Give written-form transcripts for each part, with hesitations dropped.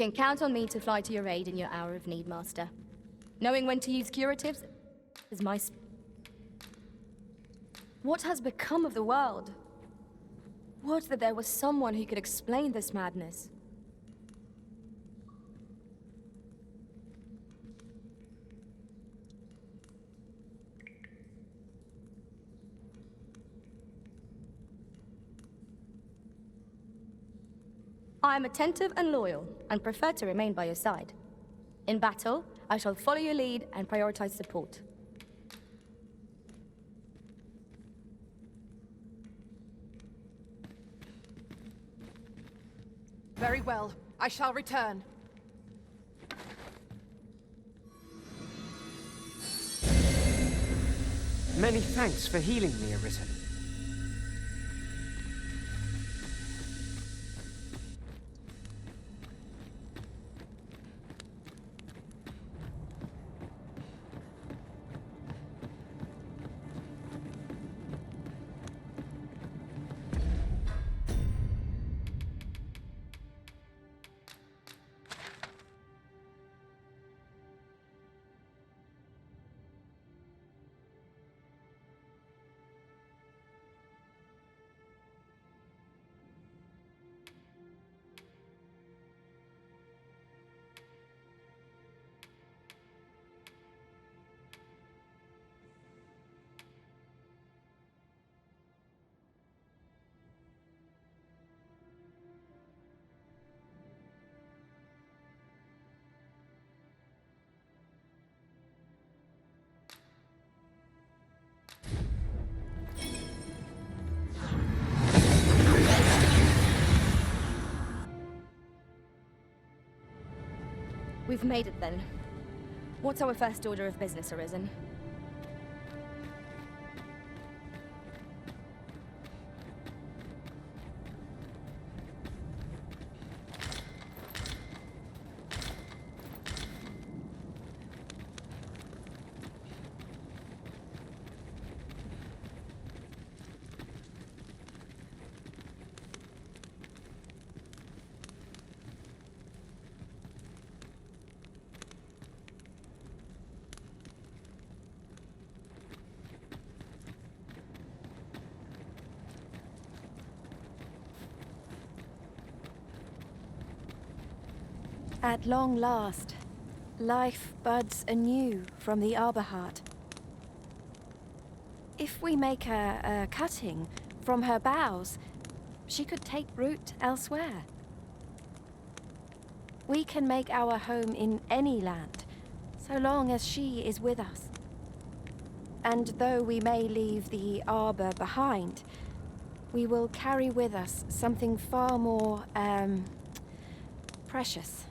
can count on me to fly to your aid in your hour of need, Master. Knowing when to use curatives is my... What has become of the world? Would that there was someone who could explain this madness. I am attentive and loyal, and prefer to remain by your side. In battle, I shall follow your lead and prioritize support. Very well. I shall return. Many thanks for healing me, Arisen. We've made it then. What's our first order of business, Arisen? At long last, life buds anew from the arbor heart. If we make a cutting from her boughs, she could take root elsewhere. We can make our home in any land, so long as she is with us. And though we may leave the arbor behind, we will carry with us something far more, precious.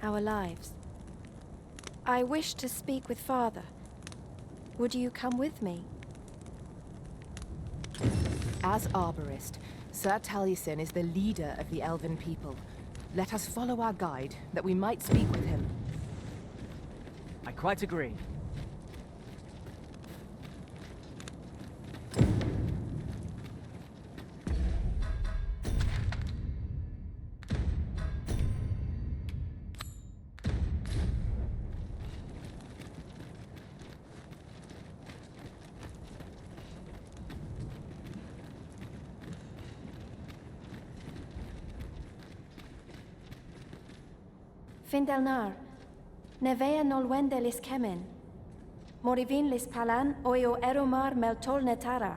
Our lives. I wish to speak with Father. Would you come with me? As arborist, Sir Taliesin is the leader of the Elven people. Let us follow our guide, that we might speak with him. I quite agree. Findelnar, nevea nolwende lis kemen. Morivin lis palan oio eromar meltol netara.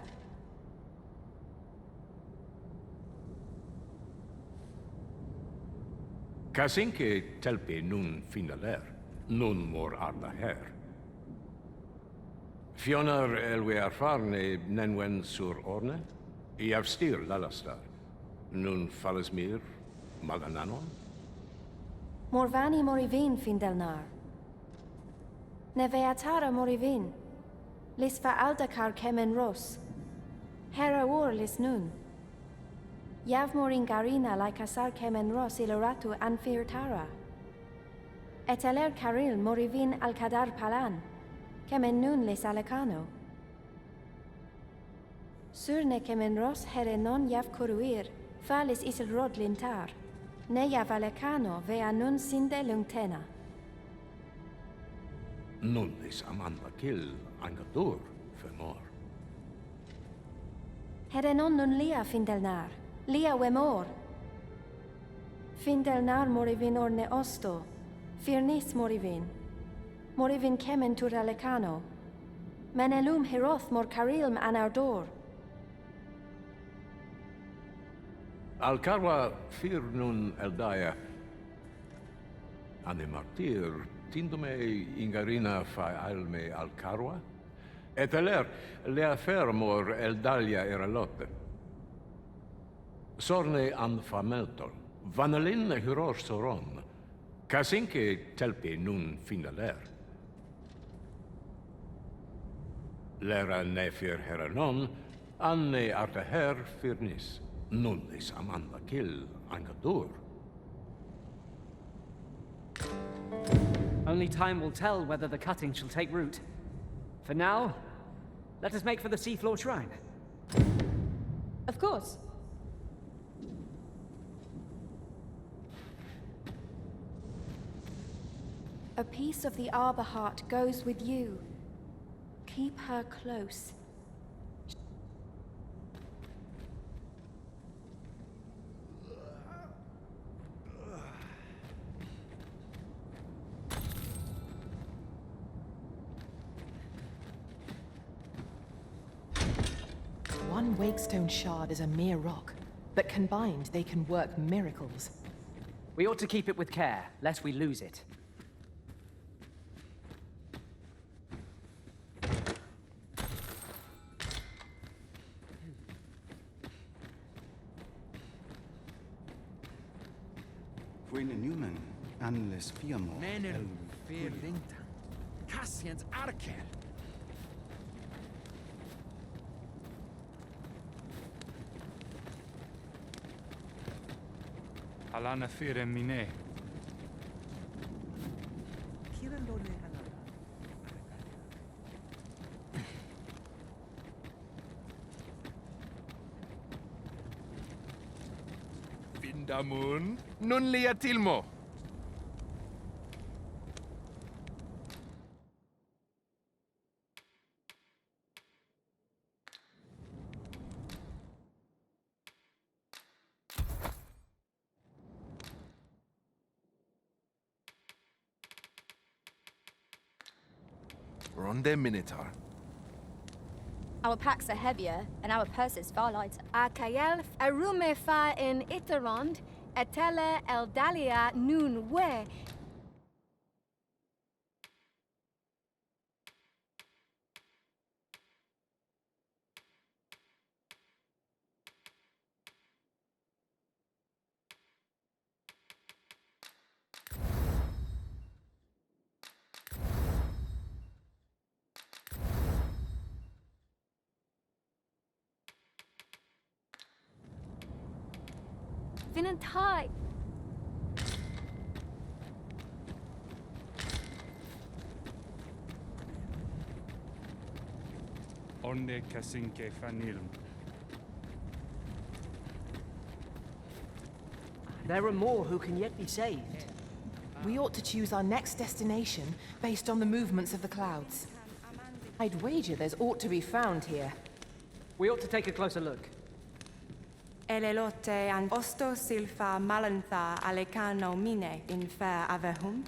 Kasinke telpe nun finaler, nun mor arda her. Fionar elwe arfarne nenwen sur orne, I avstir lalastar, nun falasmir malananon. Morvani morivin Findelnar. Neveatara morivin. Lis fa aldakar kemen ros. Hera ur lis nun. Yav morin garina like asar kemen ros iloratu anfirtara. Eteler caril morivin alcadar palan. Kemen nun lis alecano. Surne kemen ros here non yav kuruir. Falis isil rod lintar. Neia valecano vea nun sinde lungtena. Nun is Amanda kill angadur förmår. Herenon nun lia findelnar. Lia wemor. Findelnar morivin orne osto. Firnis morivin. Morivin kemen tura lecano. Menelum hiroth mor carilm anardor. Alcarwa fir nun eldaya. Ane martir tindume ingarina fa alme Alcarwa. Et aler lea fermor eldalia era lotte. Sorne an fameltol. Vanalin hyror soron. Kasinke telpi nun finaler. Lera nefir heranon, anne arta her firnis. Nun is Amanda kill angadur. Only time will tell whether the cutting shall take root. For now, let us make for the seafloor shrine. Of course. A piece of the arbor heart goes with you. Keep her close. One wakestone shard is a mere rock, but combined they can work miracles. We ought to keep it with care, lest we lose it. Fuine Newman, Anles Fiamor. Menel Vervinta. Cassian's Arkel. Alana fire mine. Vindamun, non lia tilmo. Ronde Minotaur. Our packs are heavier, and our purses far lighter. Akael arume fa in iterond, etele eldalia nun we. Vinantai. Onde Kasinke Fanilm. There are more who can yet be saved. We ought to choose our next destination based on the movements of the clouds. I'd wager there's ought to be found here. We ought to take a closer look. Elelote an osto silfa malantha alecano mine in fair avehum.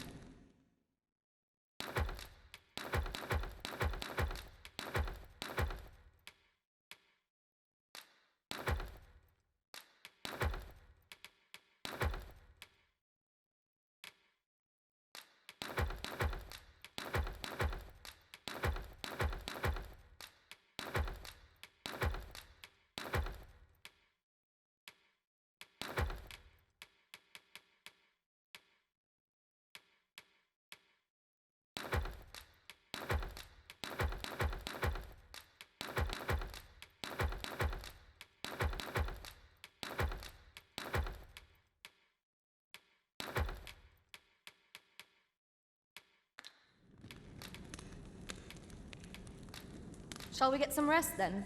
Shall we get some rest then?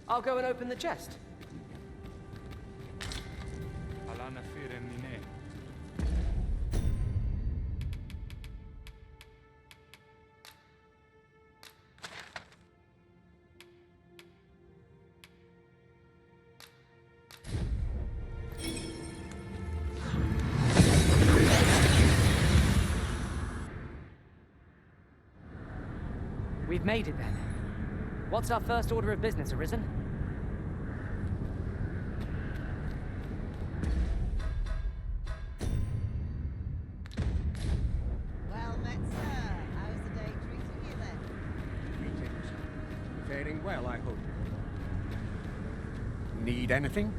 I'll go and open the chest. Alana fire mine. We've made it then. What's our first order of business, Arisen? Well met, sir. How's the day treating you then? Greetings. Faring well, I hope. Need anything?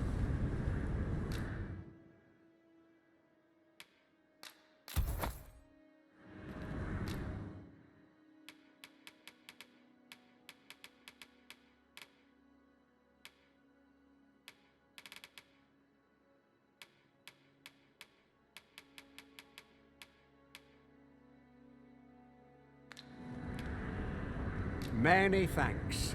Many thanks.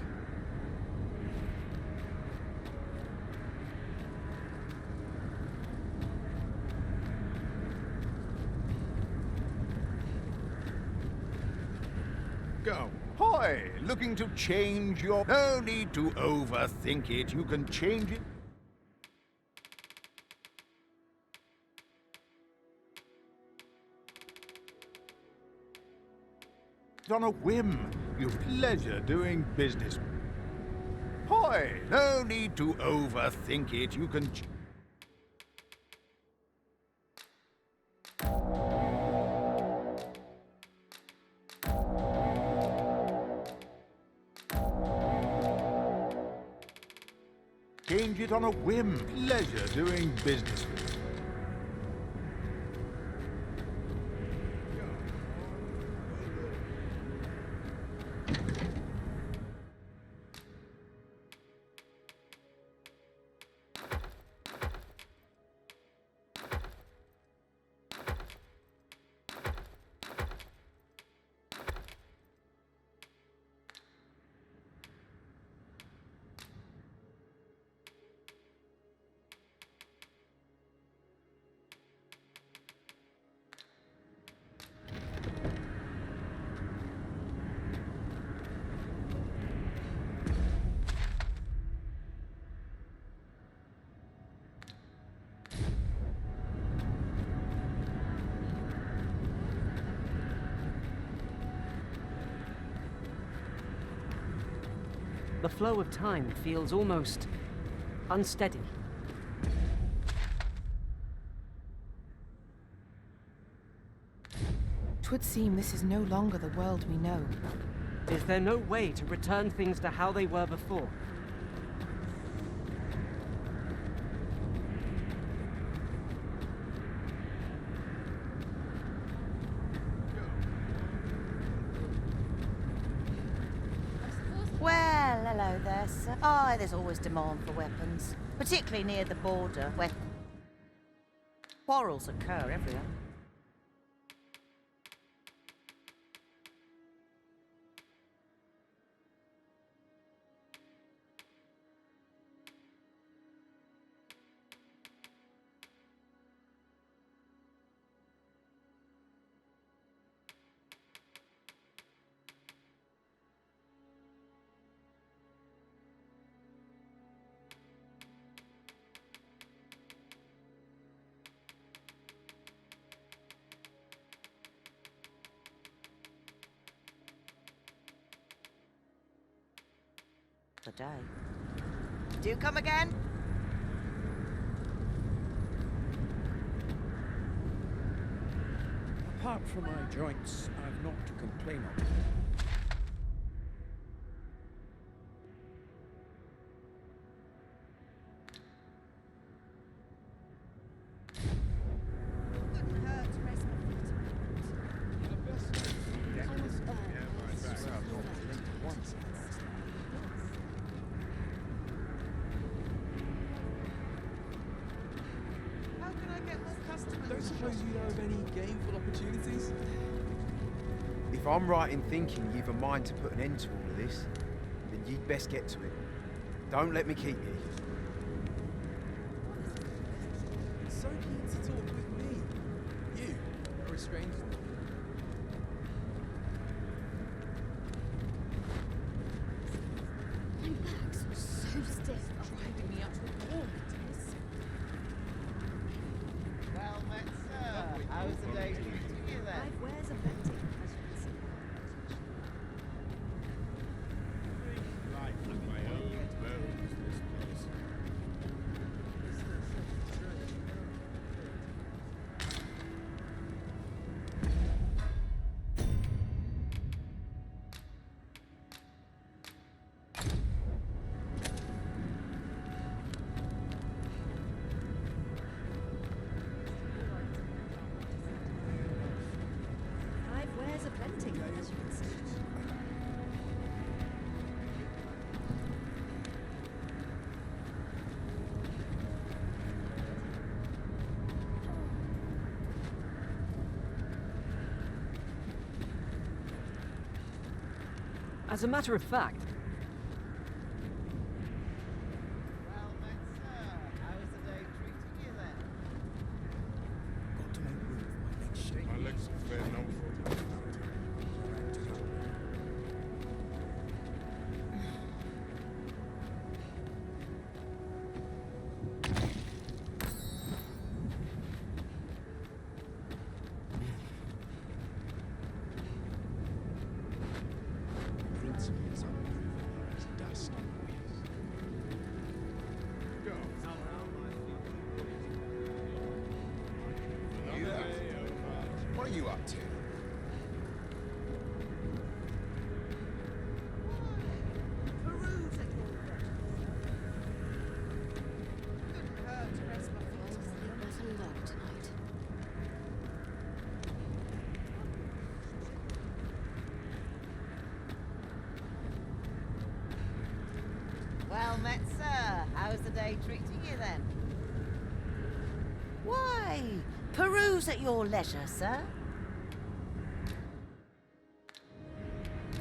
Go. Hoy! Looking to change your... No need to overthink it. You can change it. On a whim. You've pleasure doing business. Hoy! No need to overthink it. You can... Change it on a whim. Pleasure doing business with you. The flow of time feels almost unsteady. Twould seem this is no longer the world we know. Is there no way to return things to how they were before? Well, hello there, sir. Aye, there's always demand for weapons, particularly near the border, where quarrels occur everywhere. The day. Do you come again? Apart from my joints, I've not to complain of. Wouldn't hurt to rest my feet. How can I get more customers? Don't suppose you know of any gameful opportunities? If If I'm right in thinking you've a mind to put an end to all of this, then you'd best get to it. Don't let me keep you. So keen to talk with me. You are a stranger. My back's so stiff. Driving me up to the wall. Well met, sir. How's the day treating you then? Five wares of plenty. As a matter of fact, Well met, sir. How's the day treating you then? Got to make room for my next shake. My legs are fair enough. What are you up to? Well met, sir. How's the day treating you then? Why, peruse at your leisure, sir.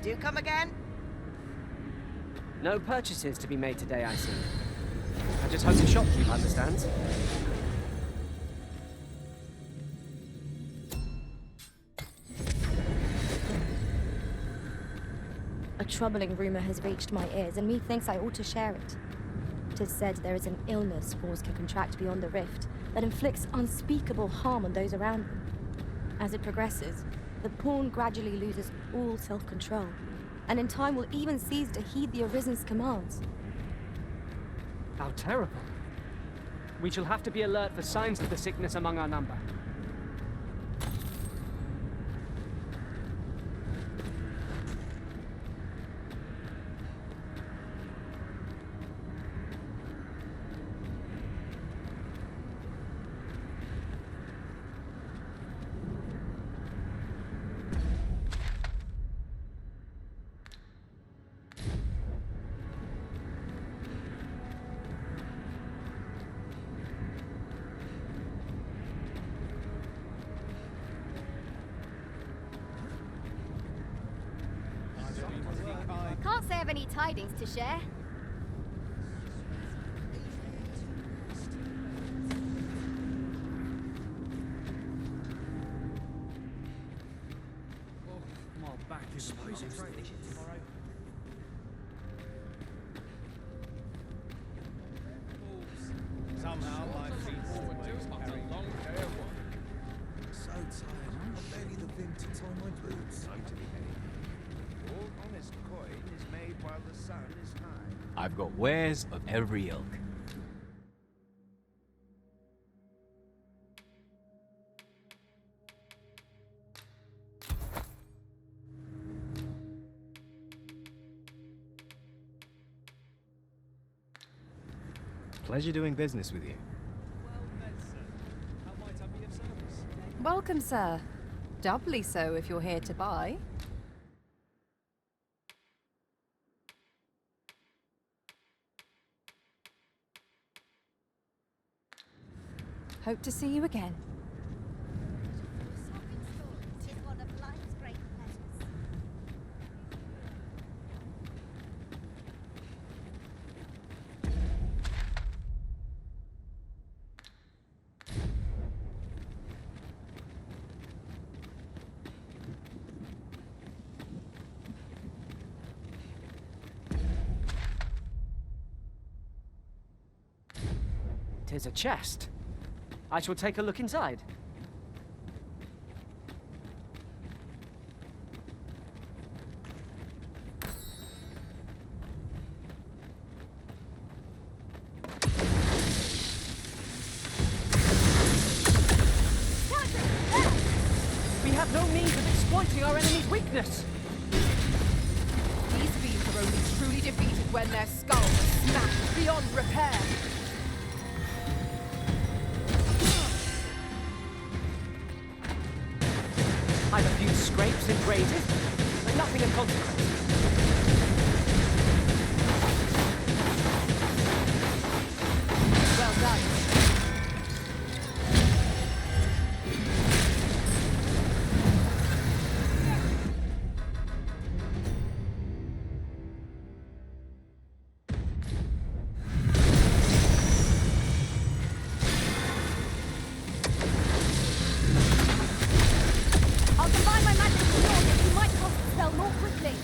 Do come again? no purchases to be made today, I see. I just hope the shopkeep understands. A troubling rumor has reached my ears, and methinks I ought to share it. 'Tis said there is an illness fools can contract beyond the rift that inflicts unspeakable harm on those around them. As it progresses, the pawn gradually loses all self-control, and in time will even cease to heed the Arisen's commands. How terrible. We shall have to be alert for signs of the sickness among our number. Can't say I have any tidings to share. My back is tomorrow. Somehow my feet always carry a long day of work. So tired, I barely the vim to tie my boots. Time to behave. All honest coin is made while the sun is high. I've got wares of every ilk. Pleasure doing business with you. How might I be of service? Welcome, sir. Doubly so if you're here to buy. Hope to see you again. Tis one of life's great pleasures. 'Tis a chest. I shall take a look inside. We have no means of exploiting our enemy's weakness. These fiends are only truly defeated when their skulls are smashed beyond repair. I've a few scrapes and grazes, but nothing of consequence. Well done. I'll combine my magic with yours, you might cast the spell more quickly.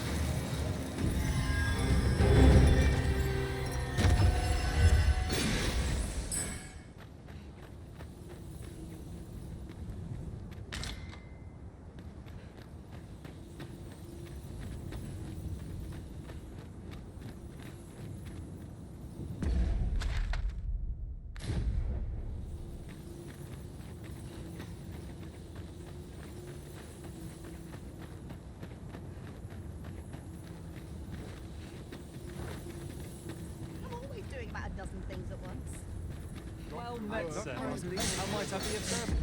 I'm always doing about a dozen things at once. Well met, sir. How might I be of service?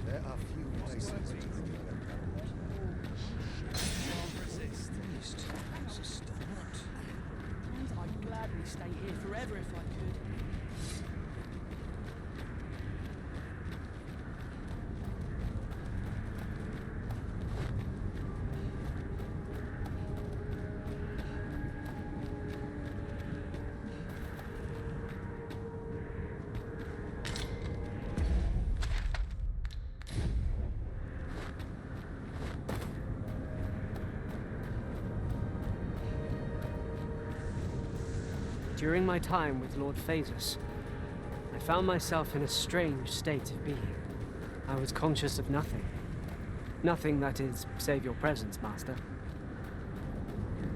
There are few places to Resist. I'd gladly stay here forever if I could. During my time with Lord Phasus, I found myself in a strange state of being. I was conscious of nothing. Nothing, that is, save your presence, Master.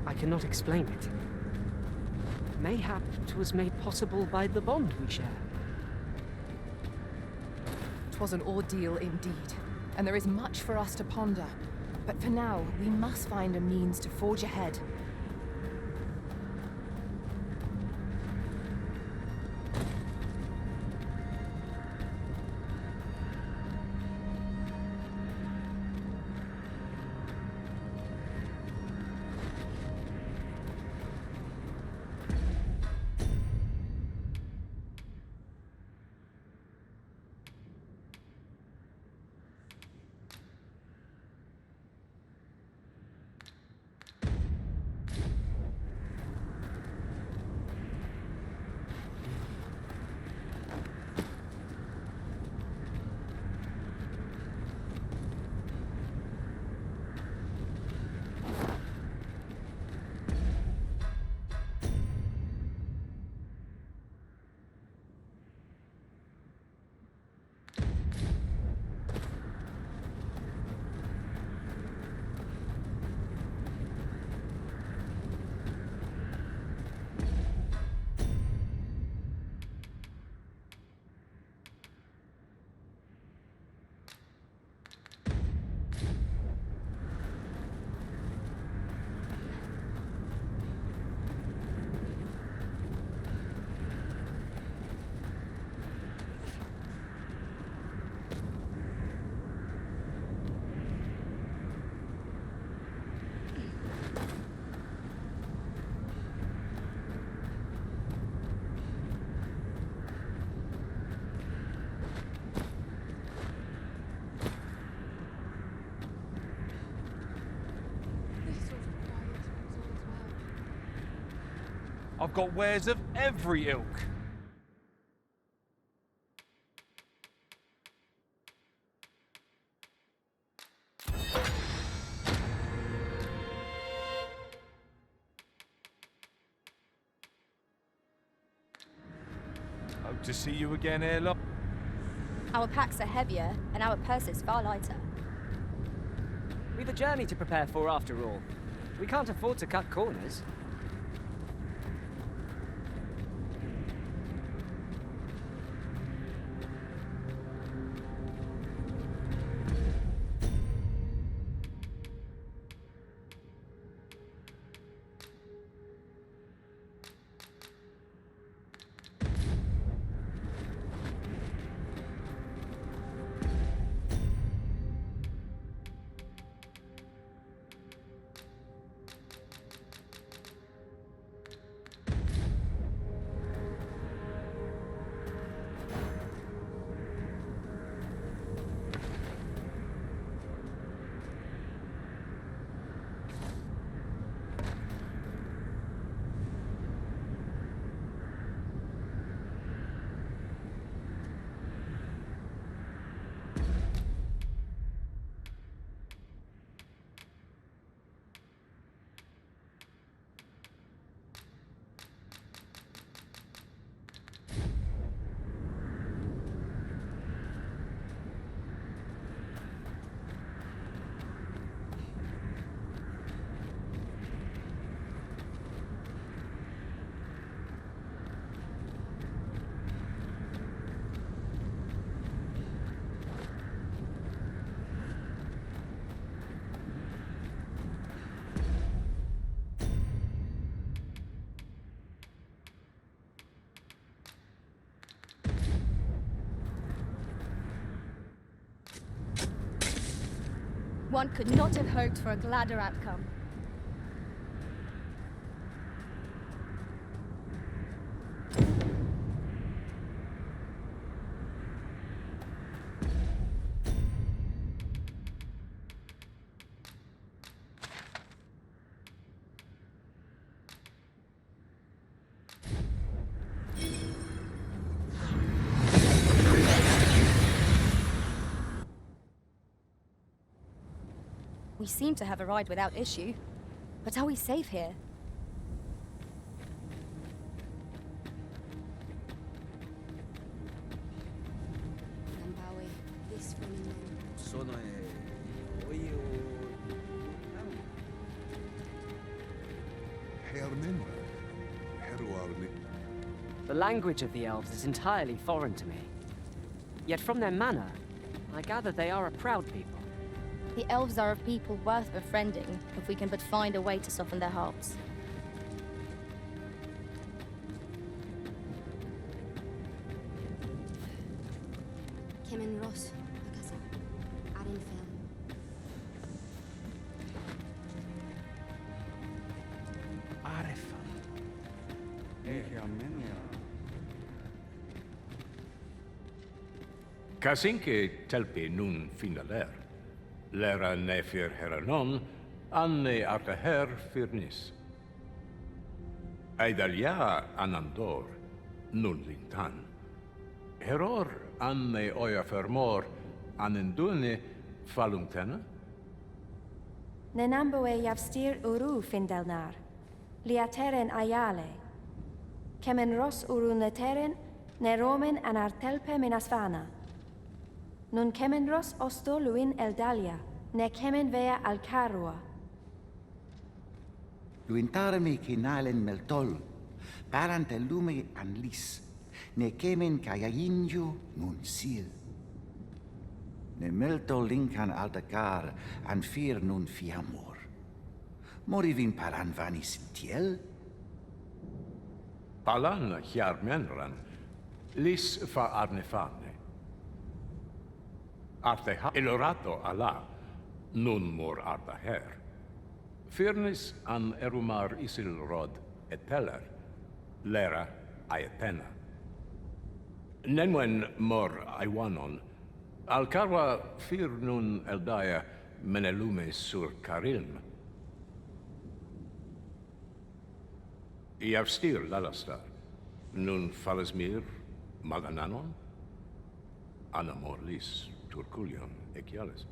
I cannot explain it. Mayhap 'twas made possible by the bond we share. 'Twas an ordeal indeed, and there is much for us to ponder. But for now, we must find a means to forge ahead. I've got wares of every ilk. Good to see you again, Erlo. Our packs are heavier, and our purses far lighter. We've a journey to prepare for after all. We can't afford to cut corners. One could not have hoped for a gladder outcome. We seem to have arrived without issue. But are we safe here? The language of the elves is entirely foreign to me. Yet from their manner, I gather they are a proud people. The elves are a people worth befriending, if we can but find a way to soften their hearts. Kemen Ross, Akasa, Arin Fel. Arefa. Kasinke telpi nun finaler. Lera nefir heranon, anne arta her firnis. Aidalia anandor, nun lintan. Heror anne oia fermor, anendune falungtena? Nenamboe javstir uru findelnar, liateren ayale. Kemen ros uru neteren, neromen anartelpe minasvana. Nun kemen ros osto luin eldalia, ne kemen vea alcarua. Luintarmi kinalen meltol, parante lume an lis, ne kemen kayayinju nun sil. Ne meltol linkan aldacar an fir nun fiamor. Morivin paran vanis tiel? Palan hjarmenran, lis fa arnefane. Arte ha elorato ala, nun mor arta her. Firnis an erumar isil rod eteller, lera aetena. Nenwen mor aiwanon, alcarwa fir nun eldaya menelume sur carilm. Iavstir lalastar, nun falasmir magananon, anamor lis turculion equiales.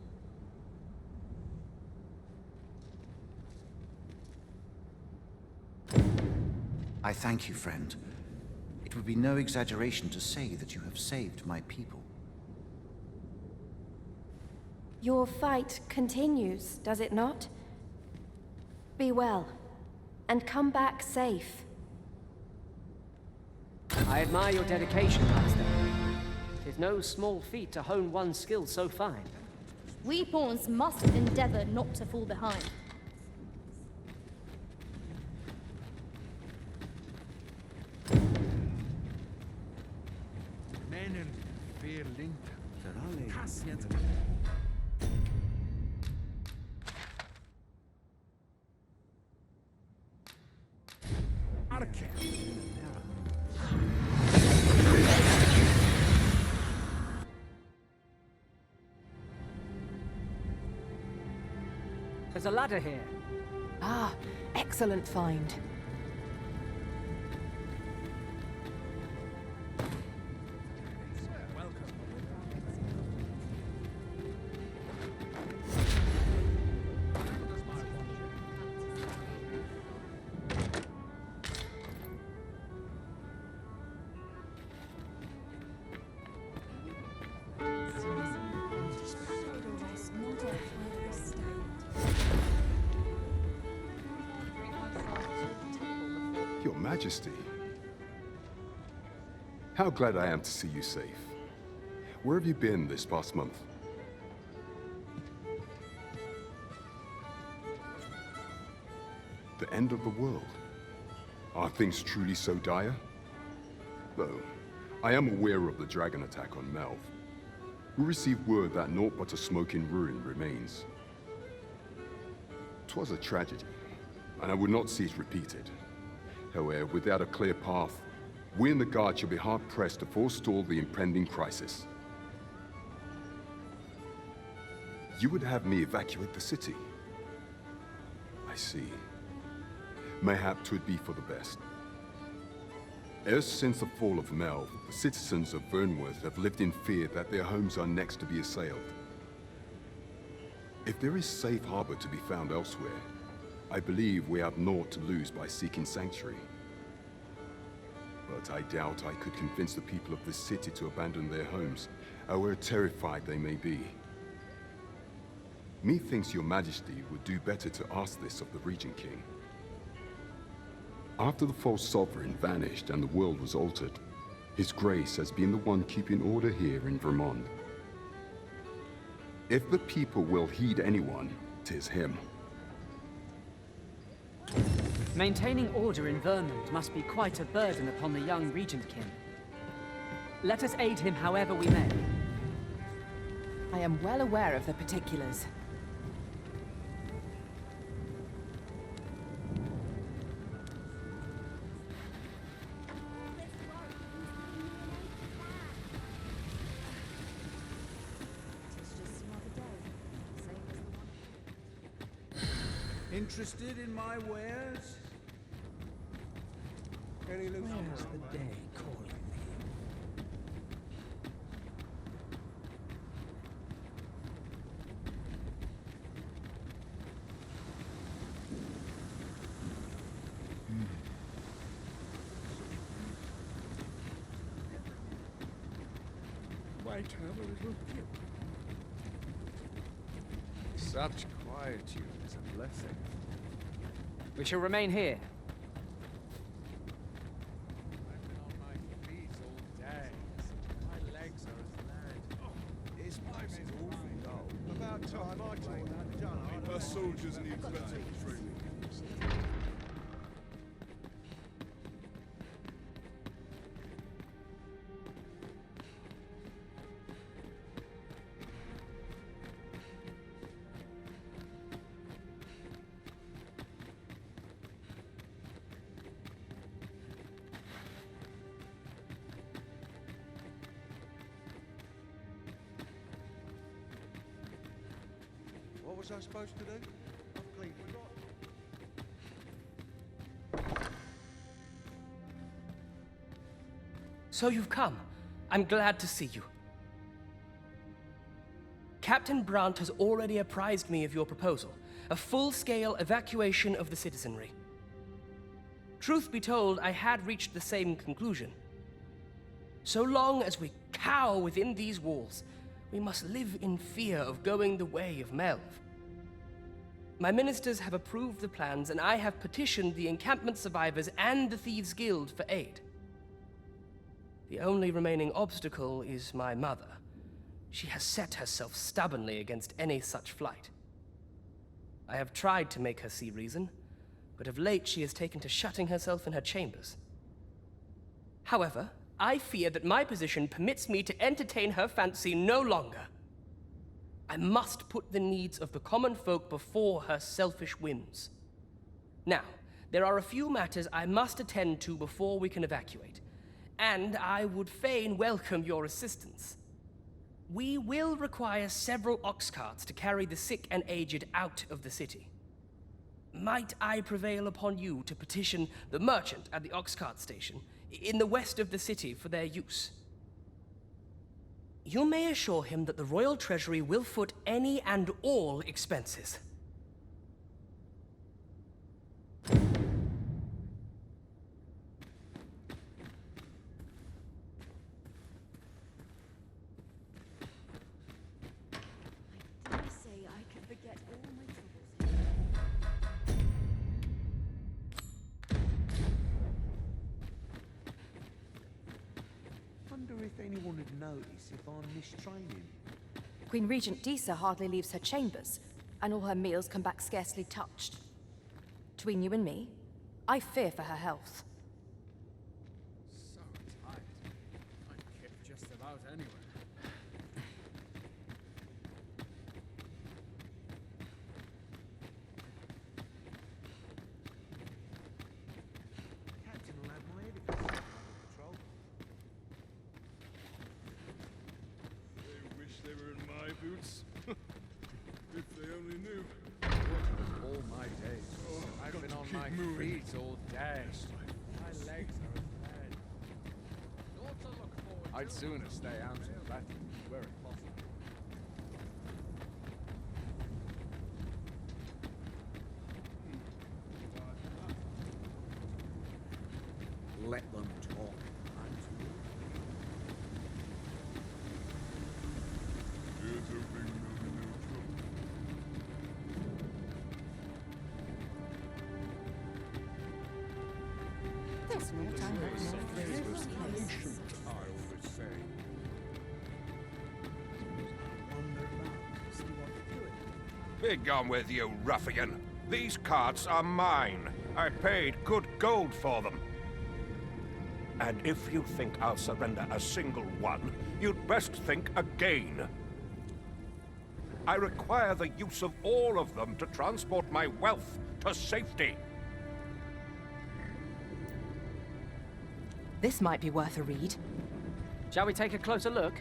I thank you, friend. It would be no exaggeration to say that you have saved my people. Your fight continues, does it not? Be well, and come back safe. I admire your dedication, Master. It is no small feat to hone one's skills so fine. We pawns must endeavor not to fall behind. Männen verlinkt. Kassiert. There's a ladder here. Ah, excellent find. Your Majesty. How glad I am to see you safe. Where have you been this past month? The end of the world? Are things truly so dire? Though, I am aware of the dragon attack on Melv. We received word that naught but a smoking ruin remains. 'Twas a tragedy, and I would not see it repeated. However, without a clear path, we in the Guard shall be hard-pressed to forestall the impending crisis. You would have me evacuate the city? I see. Mayhap 'twould be for the best. Ever since the fall of Melv, the citizens of Vernworth have lived in fear that their homes are next to be assailed. If there is safe harbor to be found elsewhere, I believe we have naught to lose by seeking sanctuary. But I doubt I could convince the people of this city to abandon their homes, however terrified they may be. Methinks your Majesty would do better to ask this of the Regent King. After the false sovereign vanished and the world was altered, His Grace has been the one keeping order here in Vermont. If the people will heed anyone, 'tis him. Maintaining order in Vermont must be quite a burden upon the young Regent King. Let us aid him however we may. I am well aware of the particulars. Interested in my wares? Any loot? Where's the day calling me? Might have a little gift. Such quietude is a blessing. We shall remain here. I've been on my feet all day. My legs are as lead. This place is awful dull. About time I told that done. Our soldiers need better training. What was I supposed to do? I've clean forgotten. So you've come. I'm glad to see you. Captain Brandt has already apprised me of your proposal, a full-scale evacuation of the citizenry. Truth be told, I had reached the same conclusion. So long as we cower within these walls, we must live in fear of going the way of Melv. My ministers have approved the plans, and I have petitioned the encampment survivors and the Thieves' Guild for aid. The only remaining obstacle is my mother. She has set herself stubbornly against any such flight. I have tried to make her see reason, but of late she has taken to shutting herself in her chambers. However, I fear that my position permits me to entertain her fancy no longer. I must put the needs of the common folk before her selfish whims. Now, there are a few matters I must attend to before we can evacuate, and I would fain welcome your assistance. We will require several ox carts to carry the sick and aged out of the city. Might I prevail upon you to petition the merchant at the ox cart station in the west of the city for their use? You may assure him that the royal treasury will foot any and all expenses. If anyone would notice if I'm mistraining. Queen Regent Disa hardly leaves her chambers, and all her meals come back scarcely touched. Between you and me, I fear for her health. So tight. I'd kip just about anywhere. Captain will have my head if he's under patrol. They wish they were in my boots. If they only knew. All my days. Oh, I've got been to on keep my moving. feet all day. My legs are as bad. Not to look forward I'd to. sooner stay out of battle where it possible. Let them talk. Here's hoping there'll be no trouble. There's no time left. Patient, I always say. Begone with you, ruffian. These carts are mine. I paid good gold for them. And if you think I'll surrender a single one, you'd best think again. I require the use of all of them to transport my wealth to safety. This might be worth a read. Shall we take a closer look?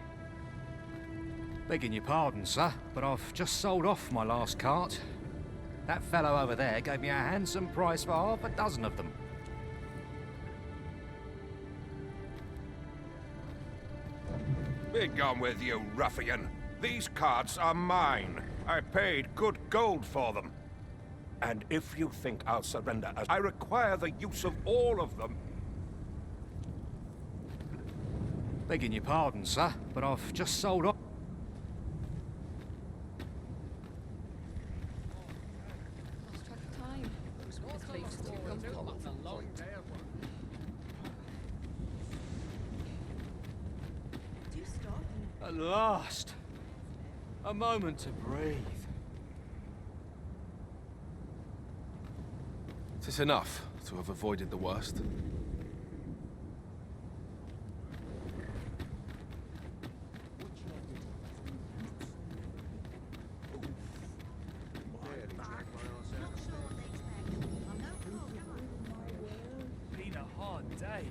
Begging your pardon, sir, but I've just sold off my last cart. That fellow over there gave me a handsome price for half a dozen of them. Begone with you, ruffian. These carts are mine. I paid good gold for them. And if you think I'll surrender, I require the use of all of them. Begging your pardon, sir, but I've just sold off. Lost track of time. This place is too comfortable. It's a long day of work. Do stop and At last! A moment to breathe. Is this enough to have avoided the worst? Been a hard day.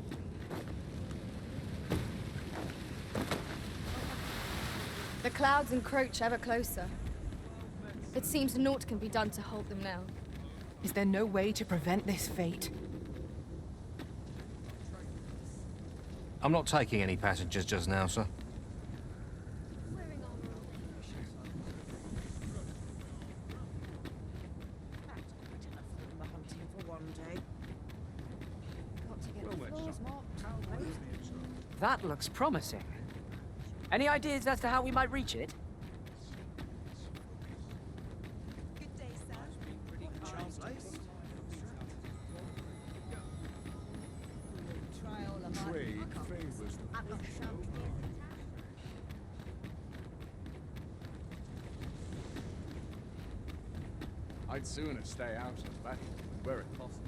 The clouds encroach ever closer. It seems naught can be done to halt them now. Is there no way to prevent this fate? I'm not taking any passengers just now, sir. For one day. Got to get Well the met, floors son. mopped. How was the inside? That looks promising. Any ideas as to how we might reach it? I'd sooner stay out of battle where it possible.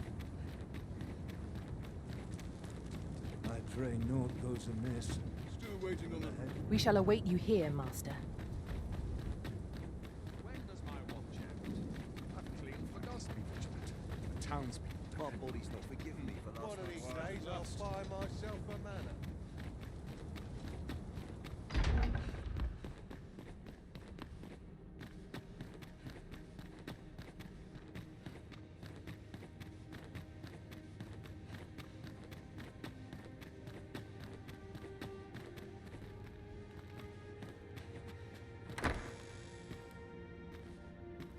I pray naught goes amiss. Still waiting on the head. We shall await you here, Master. When does my watch end? I've clean forgotten the townspeople. My body's not forgiving me for last One of these night's days I'll buy myself a manor.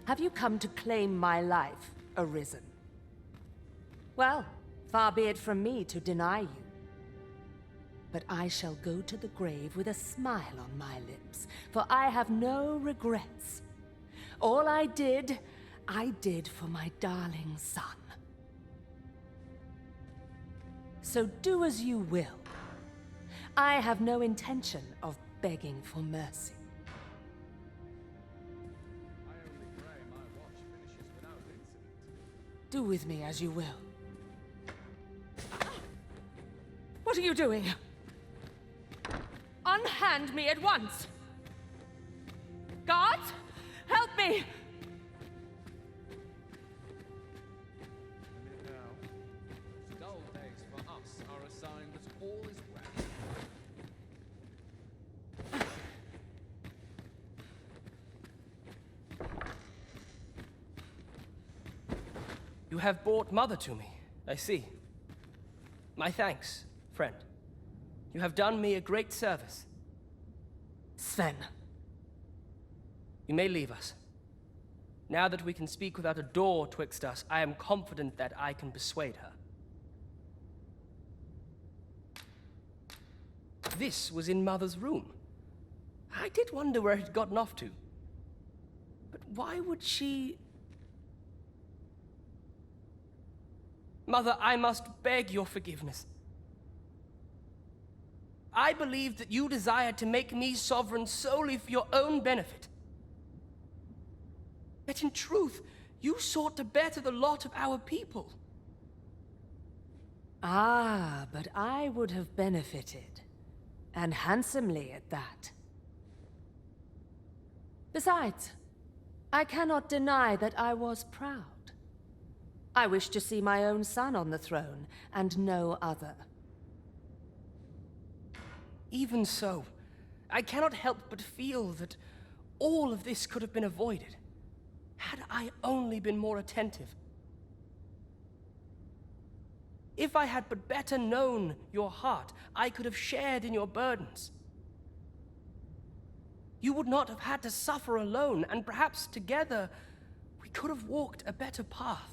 Have you come to claim my life, Arisen? Well, far be it from me to deny you. But I shall go to the grave with a smile on my lips, for I have no regrets. All I did for my darling son. So do as you will. I have no intention of begging for mercy. Do with me as you will. What are you doing? Unhand me at once! Guards, help me! Dull days for us are a sign that all is well. You have brought Mother to me, I see. My thanks, friend. You have done me a great service. Sven. You may leave us. Now that we can speak without a door twixt us, I am confident that I can persuade her. This was in Mother's room. I did wonder where it had gotten off to. But why would she... Mother, I must beg your forgiveness. I believed that you desired to make me sovereign solely for your own benefit. Yet in truth, you sought to better the lot of our people. Ah, but I would have benefited. And handsomely at that. Besides, I cannot deny that I was proud. I wished to see my own son on the throne, and no other. Even so, I cannot help but feel that all of this could have been avoided, had I only been more attentive. If I had but better known your heart, I could have shared in your burdens. You would not have had to suffer alone, and perhaps together we could have walked a better path.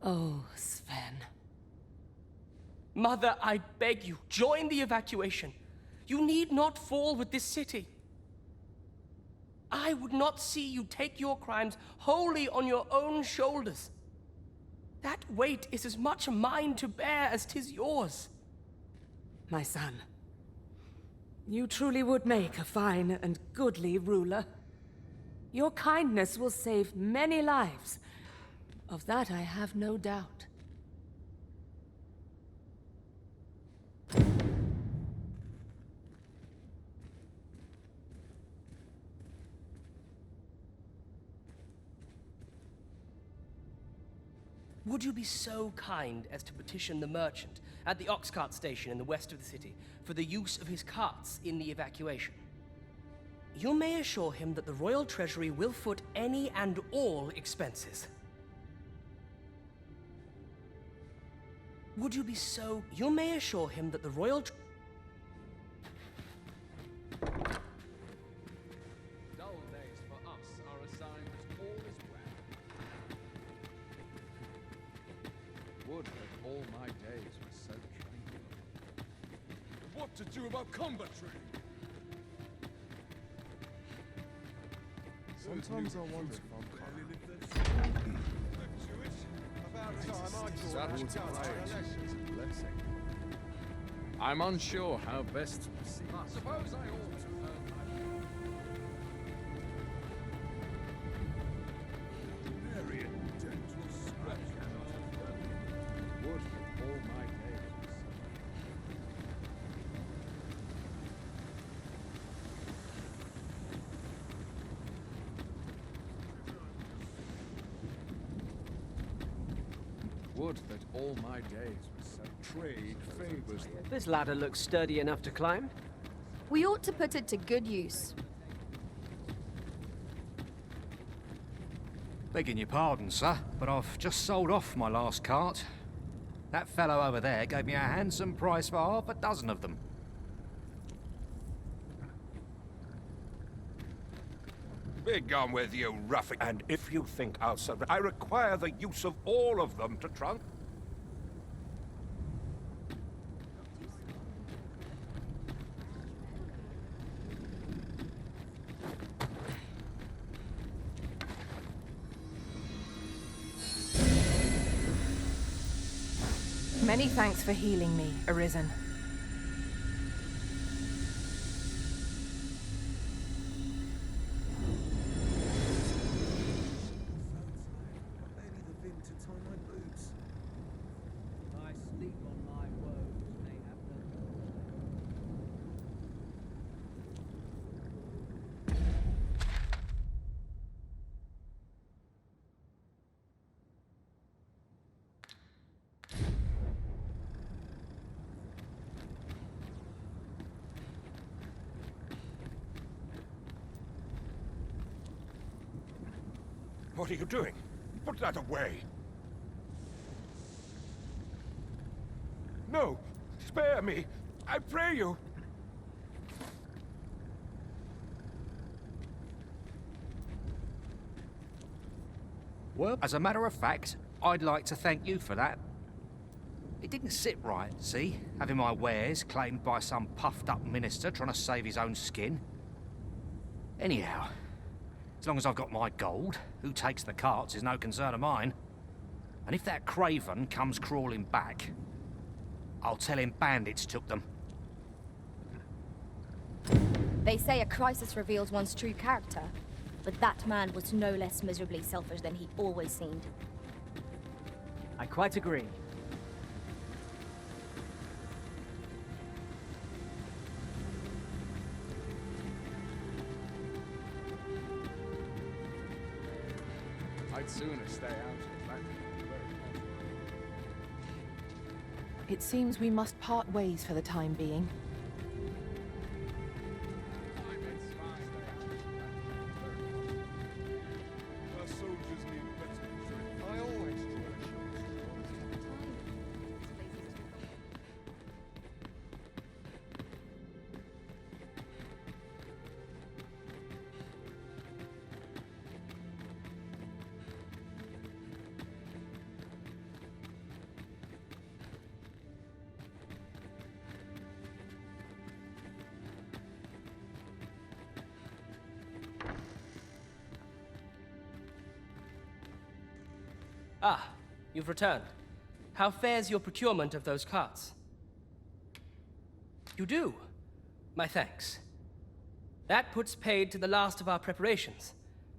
Oh, Sven. Mother, I beg you, join the evacuation. You need not fall with this city. I would not see you take your crimes wholly on your own shoulders. That weight is as much mine to bear as 'tis yours. My son, you truly would make a fine and goodly ruler. Your kindness will save many lives. Of that I have no doubt. Would you be so kind as to petition the merchant at the ox cart station in the west of the city for the use of his carts in the evacuation? You may assure him that the royal treasury will foot any and all expenses. Would you be so... You may assure him that the royal... Dull days for us are a sign that all is well. Would that all my days were so tranquil. what to do about combat training. Sometimes I wonder if I'm about time I taught you a lesson. I'm unsure how best to proceed. Suppose I ought to very gentle scratch. Would for all my days. Would that all my days were so. Trade favors them. This ladder looks sturdy enough to climb. We ought to put it to good use. Begging your pardon, sir, but I've just sold off my last cart. That fellow over there gave me a handsome price for half a dozen of them. Be gone with you, ruffian. And if you think I'll surrender, I require the use of all of them to trunk. Many thanks for healing me, Arisen. barely the vim to tie my boots. I sleep on my woes, mayhap. What are you doing? Put that away. No! Spare me! I pray you! Well, as a matter of fact, I'd like to thank you for that. It didn't sit right, see? Having my wares claimed by some puffed-up minister trying to save his own skin. Anyhow, as long as I've got my gold, who takes the carts is no concern of mine. And if that craven comes crawling back, I'll tell him bandits took them. They say a crisis reveals one's true character, but that man was no less miserably selfish than he always seemed. I quite agree. I'd sooner stay out of that. It seems we must part ways for the time being. Our soldiers need better training. I always try to show Ah, you've returned. How fares your procurement of those carts? You do? My thanks. That puts paid to the last of our preparations.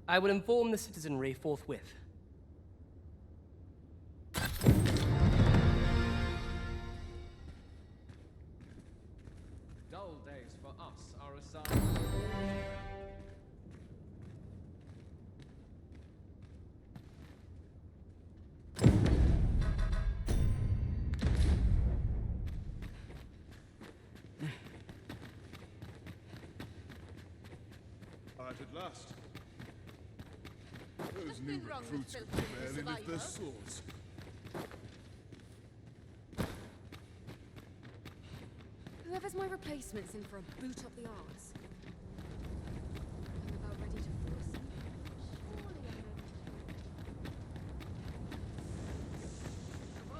I will inform the citizenry forthwith. Dull days for us are assigned. at last. Those new recruits could barely lift their swords. Whoever's my replacement's in for a boot up the arse. I'm about ready to fall asleep. Surely I'm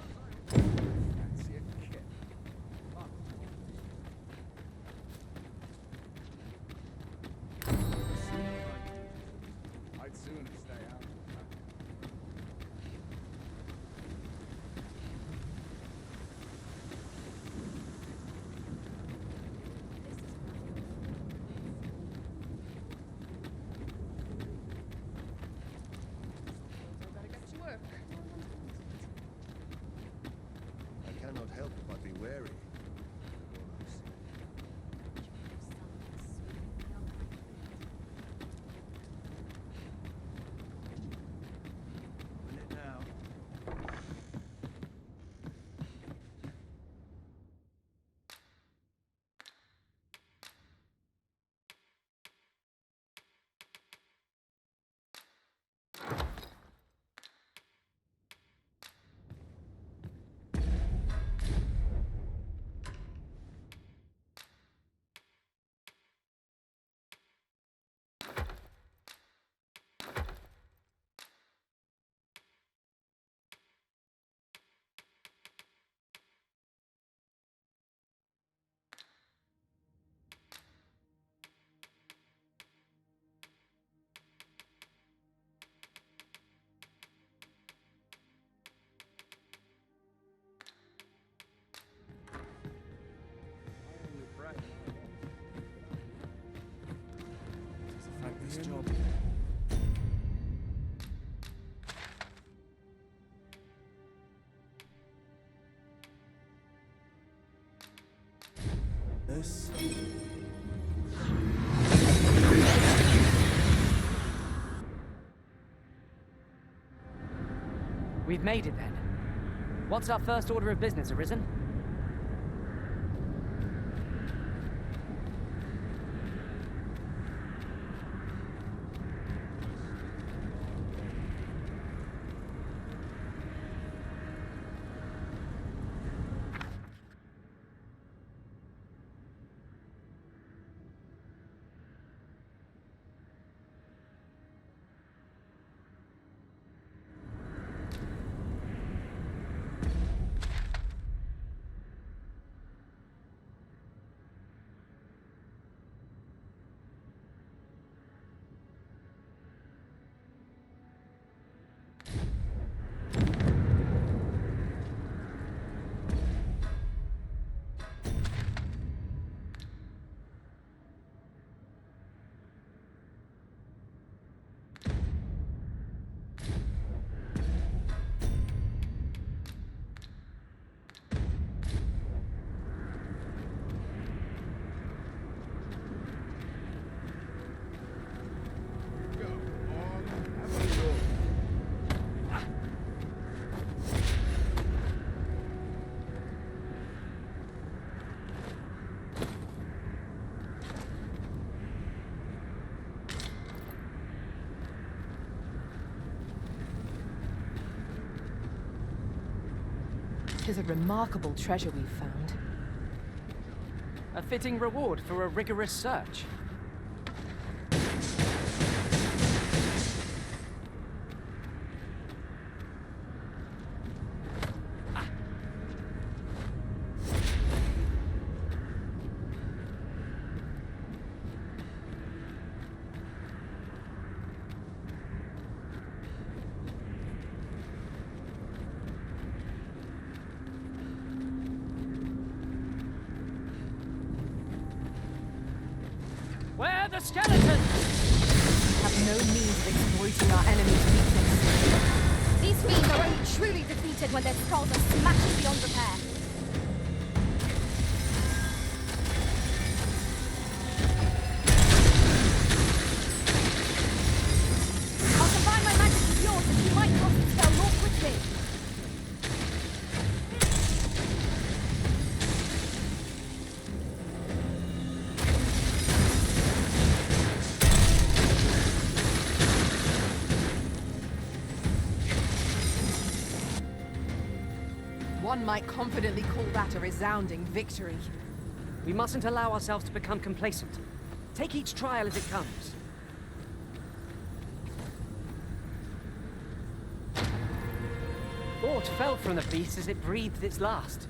ready. Fancy a kip. job. This. We've made it then. What's our first order of business, Arisen? Tis a remarkable treasure we've found. A fitting reward for a rigorous search. Where the skeletons? We have no means of exploiting our enemy's weakness. These fiends are only truly defeated when their skulls are smashed beyond repair. I'll combine my magic with yours and you might cross the spell more quickly. One might confidently call that a resounding victory. We mustn't allow ourselves to become complacent. Take each trial as it comes. Aught fell from the beast as it breathed its last.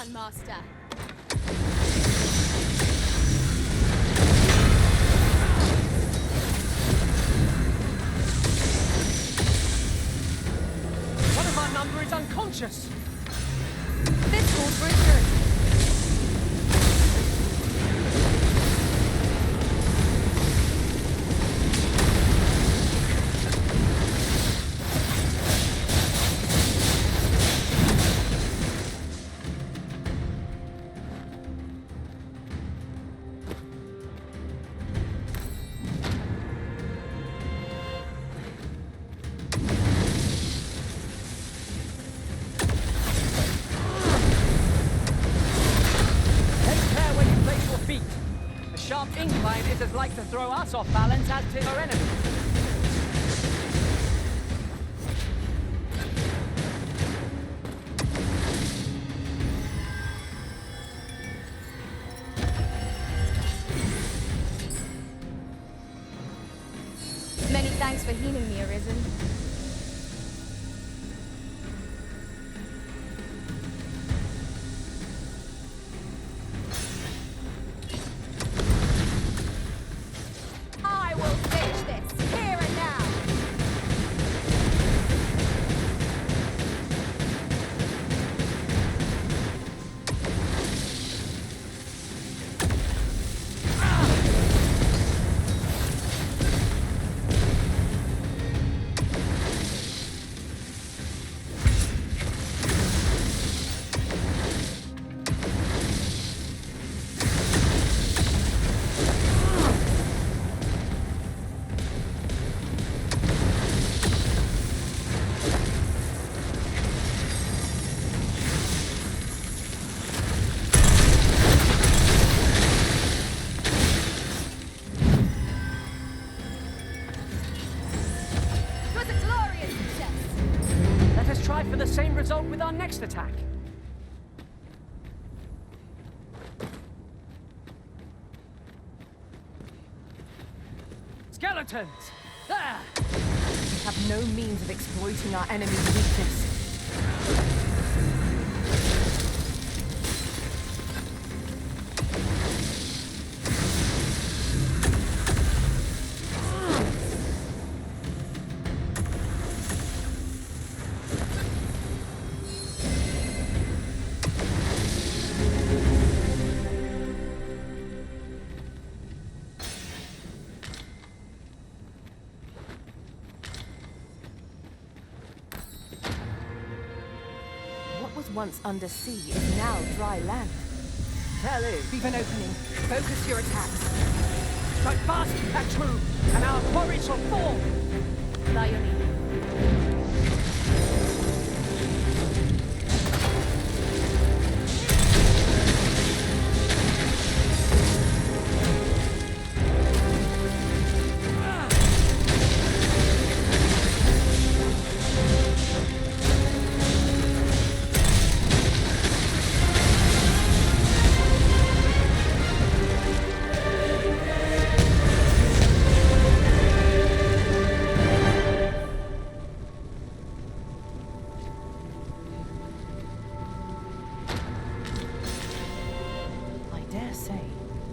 done, Master. One of our number is unconscious. This calls for a search. Incline is as like to throw us off balance as to our enemies. Many thanks for healing me, Arisen. For the same result with our next attack. Skeletons! There! We have no means of exploiting our enemy's weakness. Once under sea is now dry land. Tell it. We've an opening. Focus your attacks. Strike fast, Patru, and our quarry shall fall. Lione.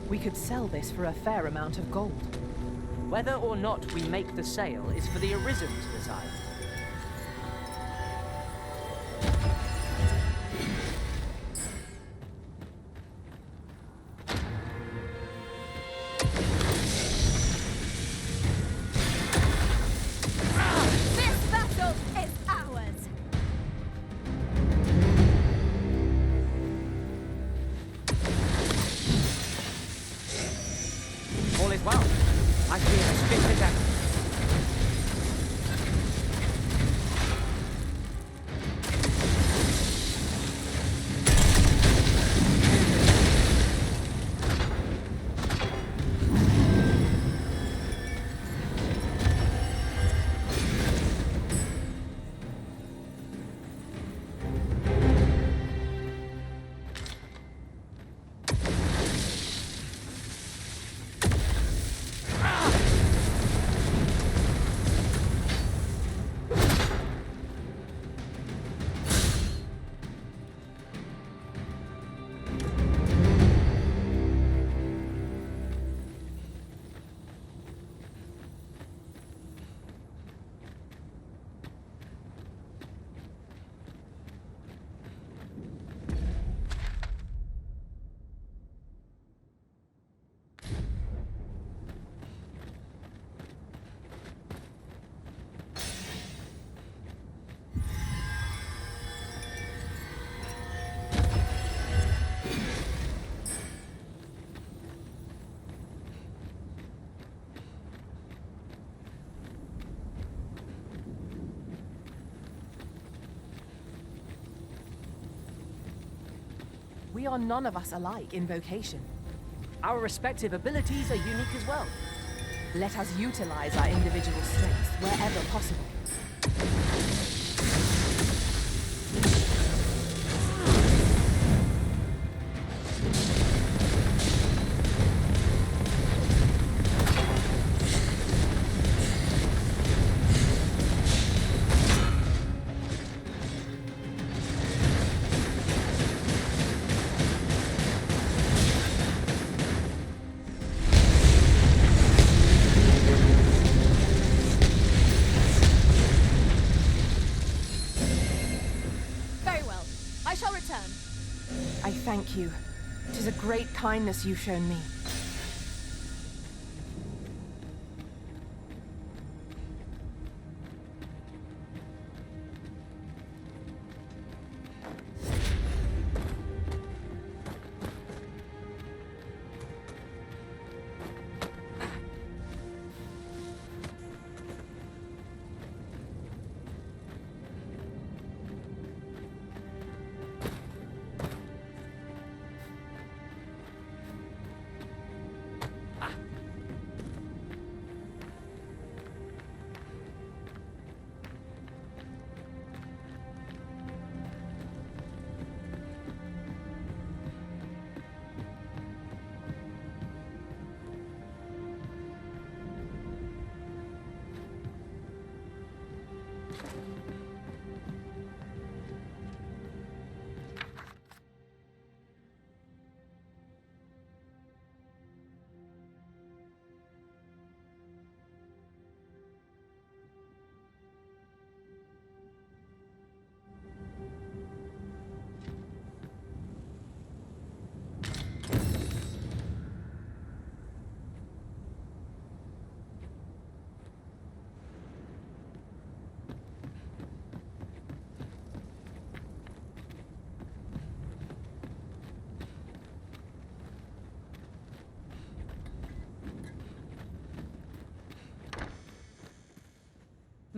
We could sell this for a fair amount of gold. Whether or not we make the sale is for the Arisen to decide. This battle is ours! All is well. I feel as fit as ever. we are none of us alike in vocation. Our respective abilities are unique as well. Let us utilize our individual strengths wherever possible. I thank you. 'Tis a great kindness you've shown me.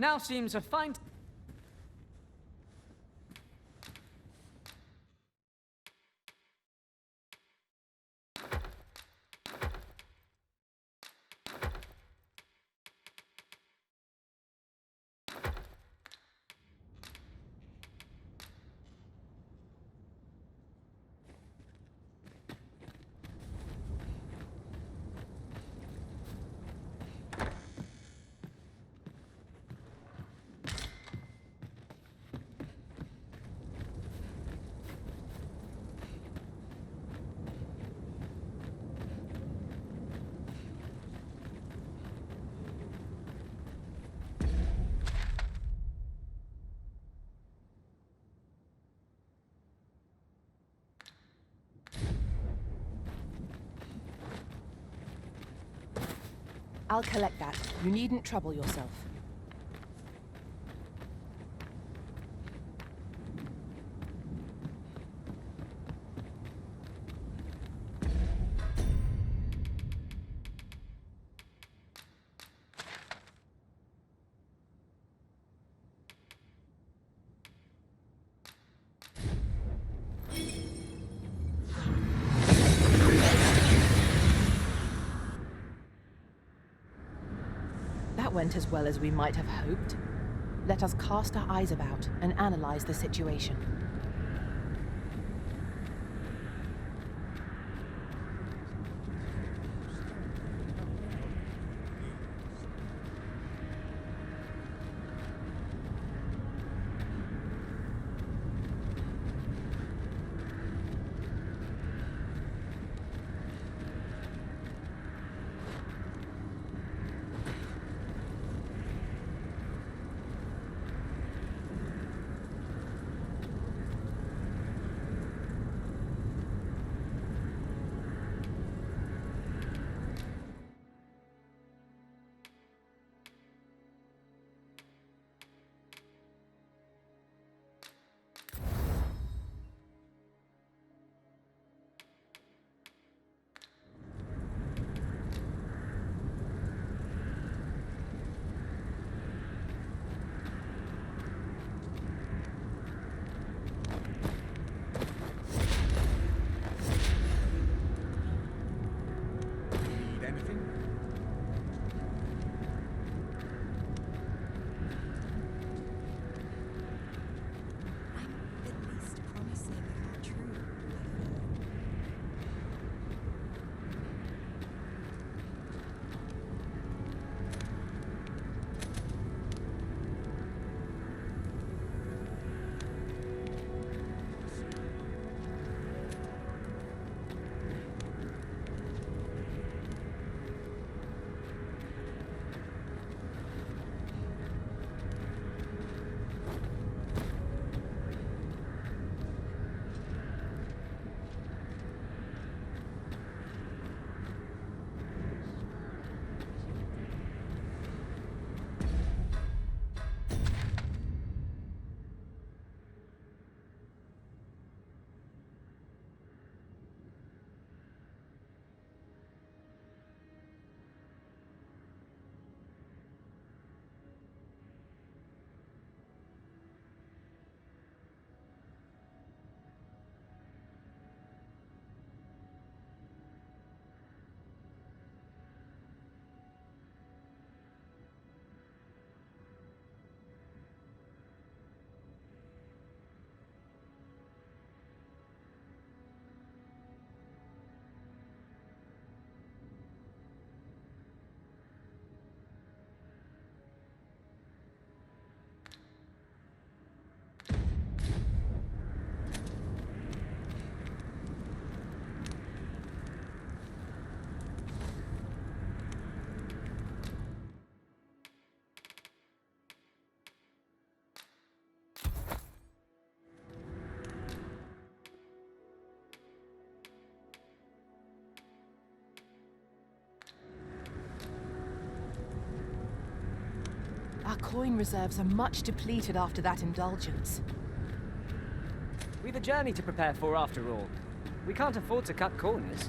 Now seems a fine... I'll collect that. You needn't trouble yourself. That went as well as we might have hoped. Let us cast our eyes about and analyze the situation. coin reserves are much depleted after that indulgence. We've a journey to prepare for after all. We can't afford to cut corners.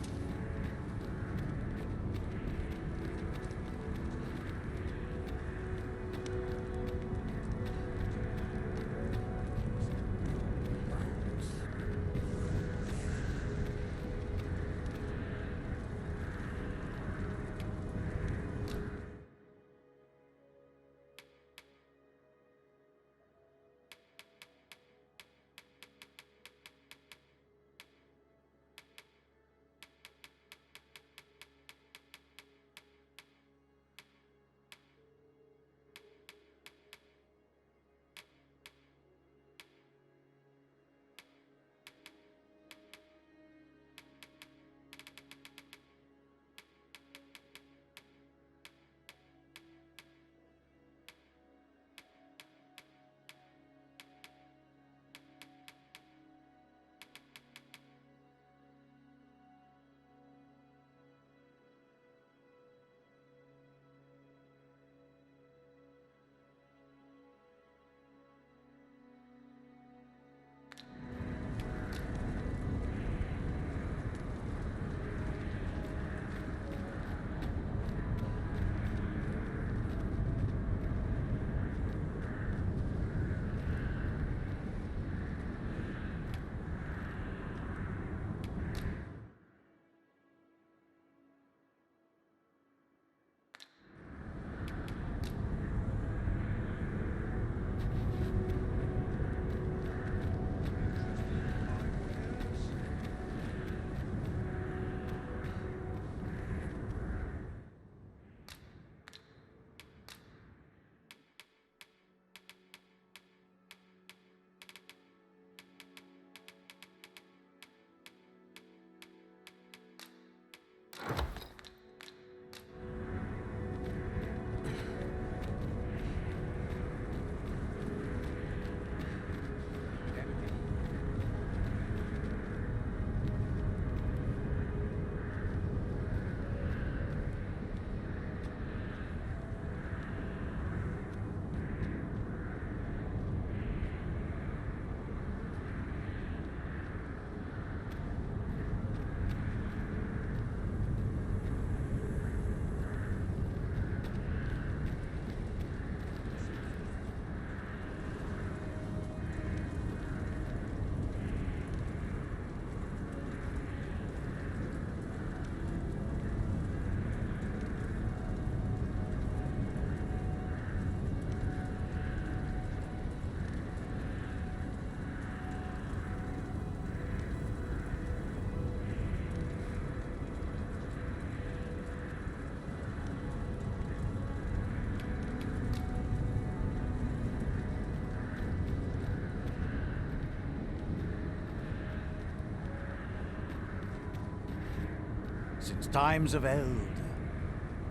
Since times of eld,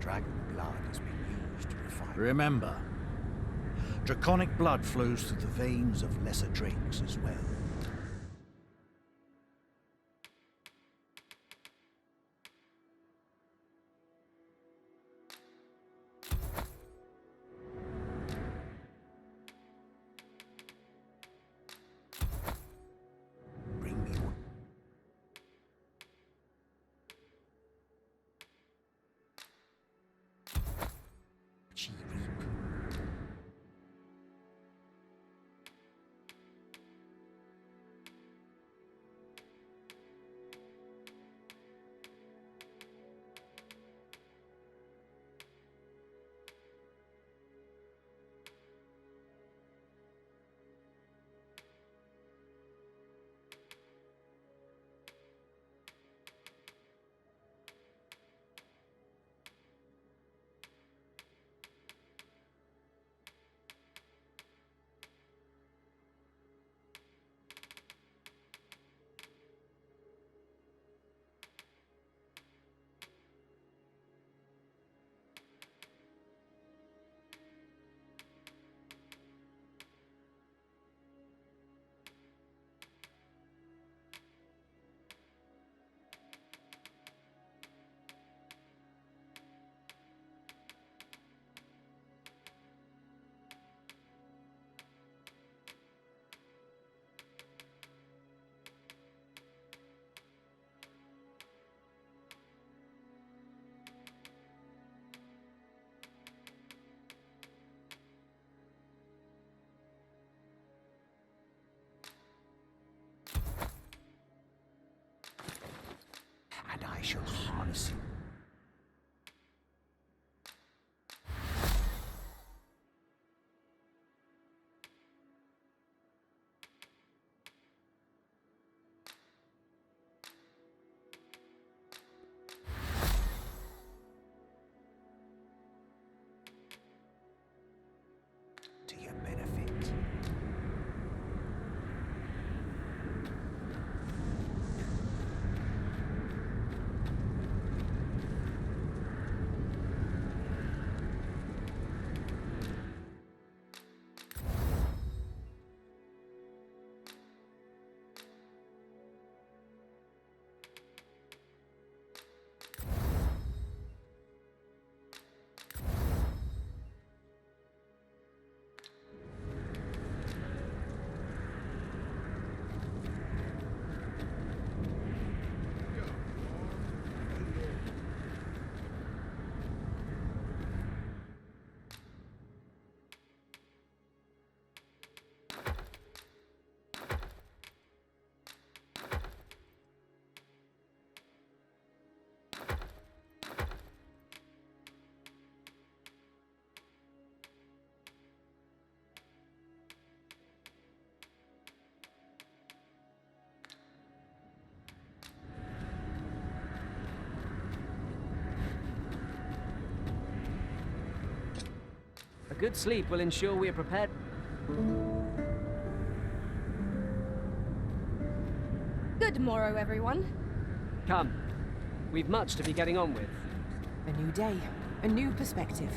dragon blood has been used to refine. Remember, draconic blood flows through the veins of lesser drakes as well. shall harness him. To your benefit. A good sleep will ensure we are prepared. Good morrow, everyone. Come. We've much to be getting on with. A new day, a new perspective.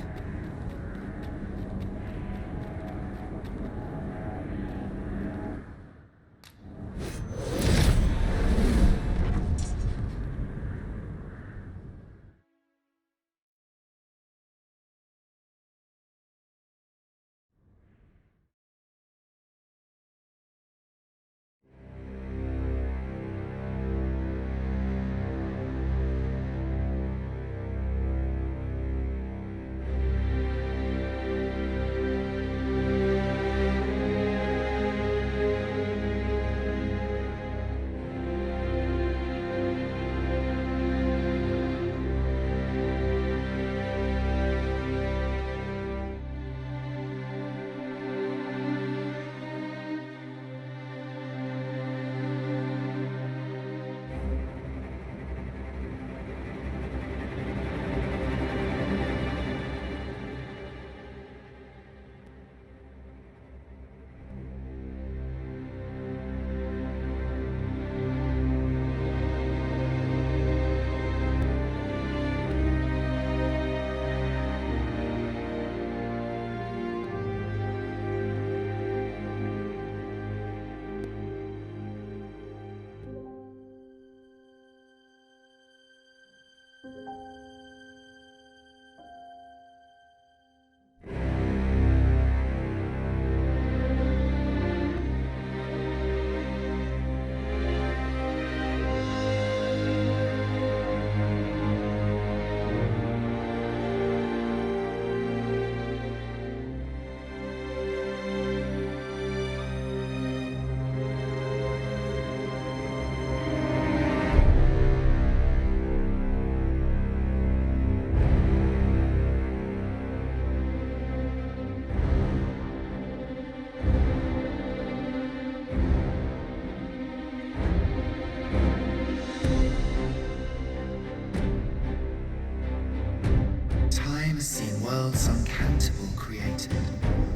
worlds uncountable created,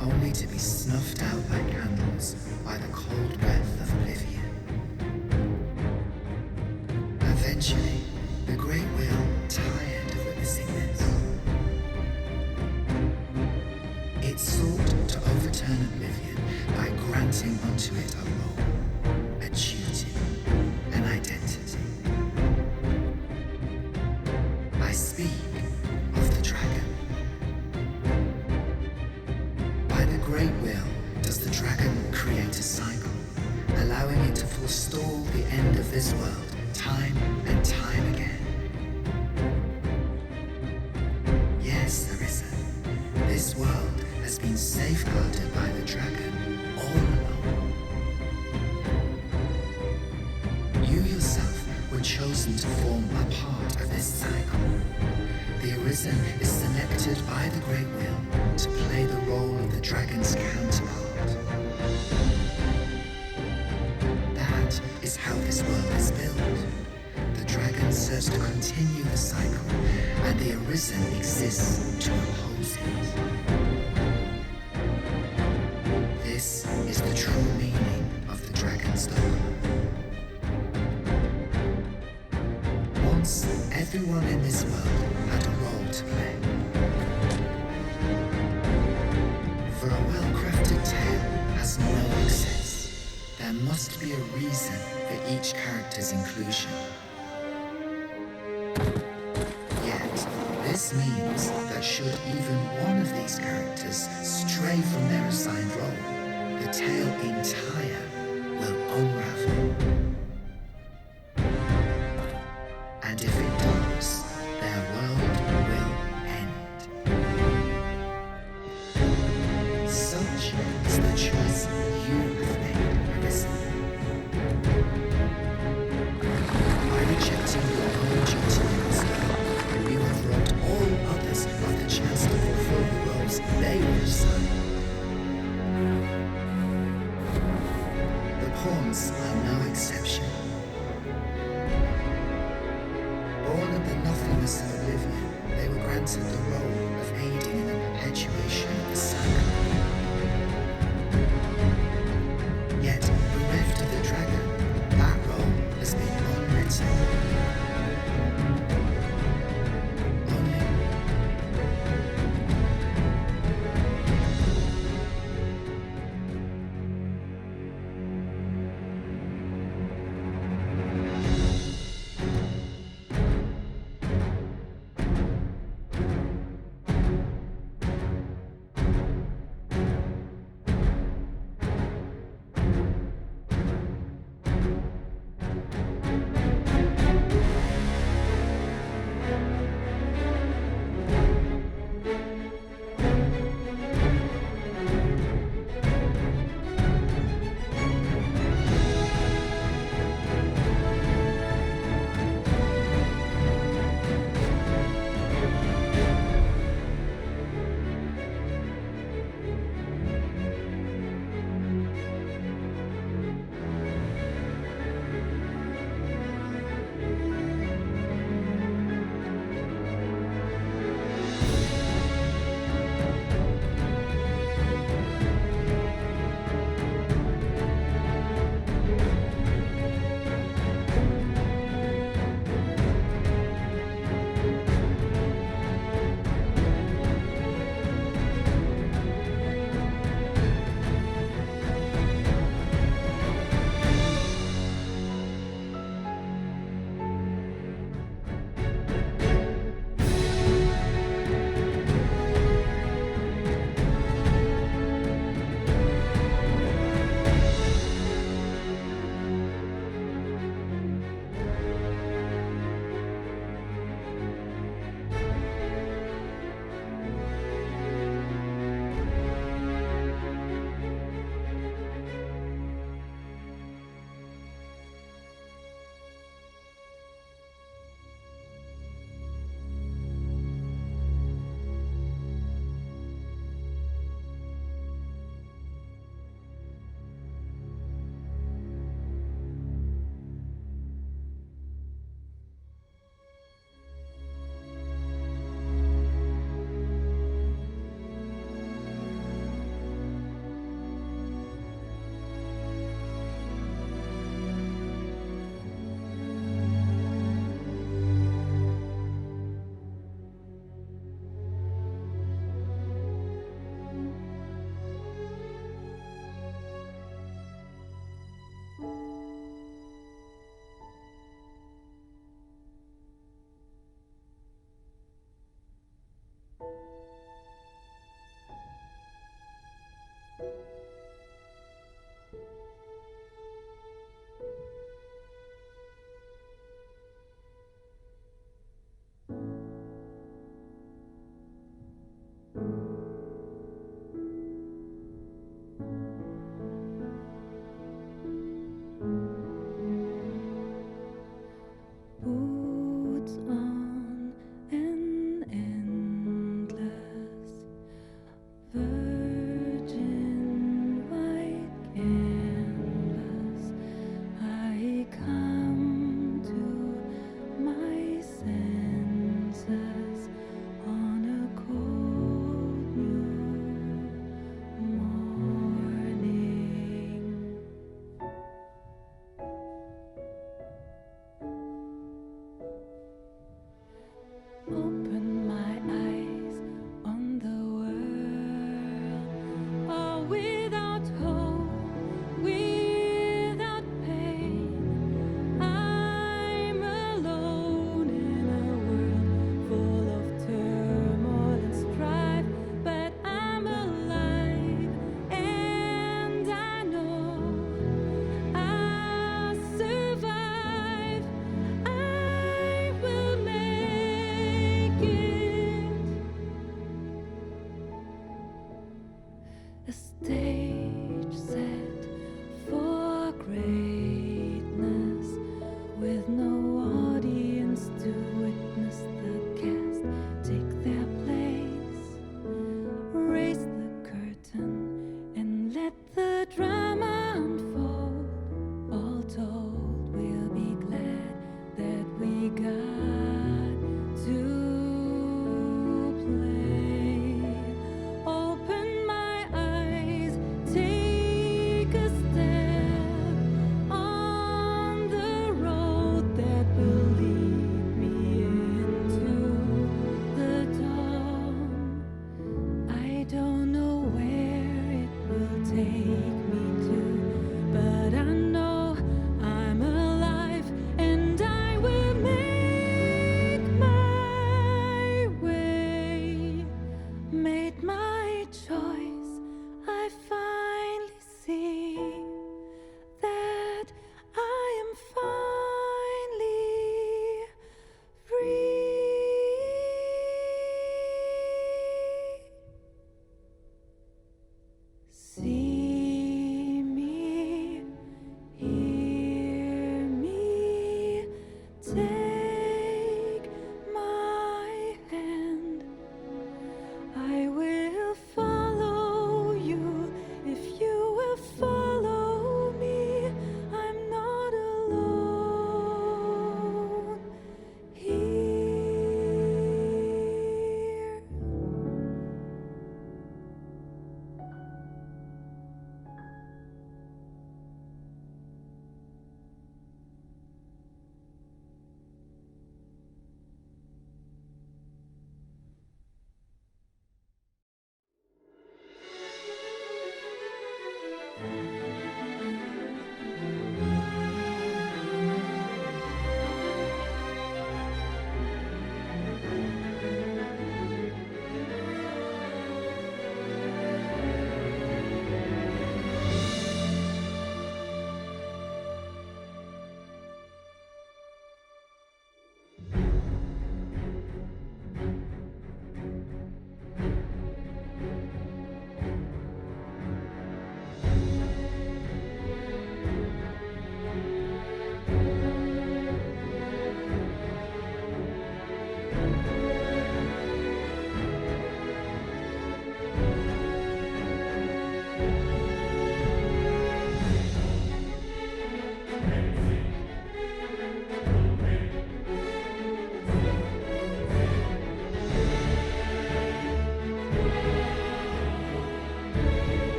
only to be snuffed out like candles by the cold breath of oblivion. Eventually, the Great Wheel tired of witnessing this. It sought to overturn oblivion by granting unto it a role, a duty, an identity. I speak of the dragon. By the Great Wheel does the dragon create a cycle, allowing it to forestall the end of this world time and time again. Yes, Arisa, this world has been safeguarded by the dragon all along. You yourself were chosen to form a part this cycle. The Arisen is selected by the Great Will to play the role of the dragon's counterpart. That is how this world is built. The dragon serves to continue the cycle, and the Arisen exists to oppose it. This is the true meaning of the dragon's dogma. Once, everyone in this world had a role to play. For a well-crafted tale has no excess. There must be a reason for each character's inclusion. Yet, this means that should even one of these characters stray from their assigned role, the tale entire will unravel. And if it does, their world will end. Such is the choice you have made, Arisen. By rejecting your own duty in this world, you have robbed all others of the chance to fulfill the roles they were assigned. The pawns are no exception. Born of the nothingness of oblivion, they were granted the role of aiding in the perpetuation of the cycle. Yet, bereft of the dragon, that role has been unwritten.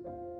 you.